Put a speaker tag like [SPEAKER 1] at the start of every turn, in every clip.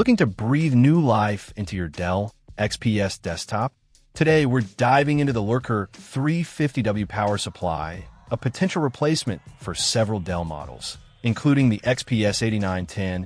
[SPEAKER 1] Looking to breathe new life into your Dell XPS desktop? Today, we're diving into the Lurker 350W power supply, a potential replacement for several Dell models, including the XPS 8910,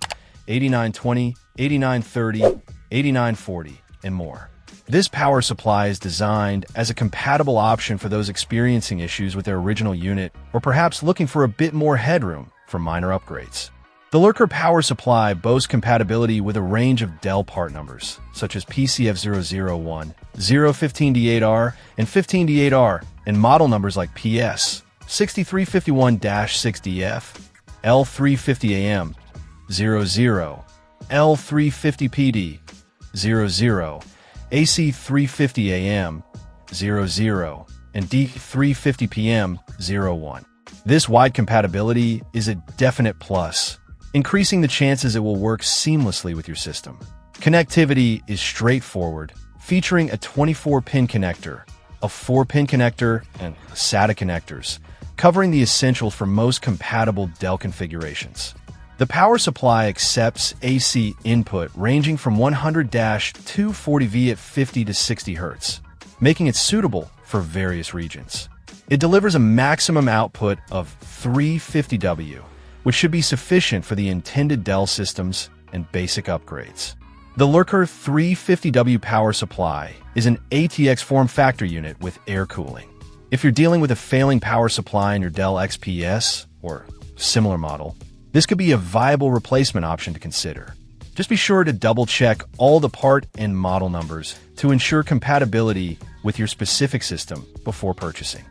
[SPEAKER 1] 8920, 8930, 8940, and more. This power supply is designed as a compatible option for those experiencing issues with their original unit or perhaps looking for a bit more headroom for minor upgrades. The Lurker power supply boasts compatibility with a range of Dell part numbers, such as PCF001, 015D8R, and 15D8R, and model numbers like PS, 6351-6DF, L350AM-00, L350PD-00, AC350AM-00, and D350PM-01. This wide compatibility is a definite plus, increasing the chances it will work seamlessly with your system. Connectivity is straightforward, featuring a 24-pin connector, a 4-pin connector, and SATA connectors, covering the essentials for most compatible Dell configurations. The power supply accepts AC input ranging from 100-240V at 50 to 60 Hz, making it suitable for various regions. It delivers a maximum output of 350W, which should be sufficient for the intended Dell systems and basic upgrades. The Lurker 350W power supply is an ATX form factor unit with air cooling. If you're dealing with a failing power supply in your Dell XPS or similar model, this could be a viable replacement option to consider. Just be sure to double-check all the part and model numbers to ensure compatibility with your specific system before purchasing.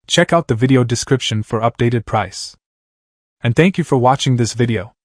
[SPEAKER 2] Check out the video description for updated price. And thank you for watching this video.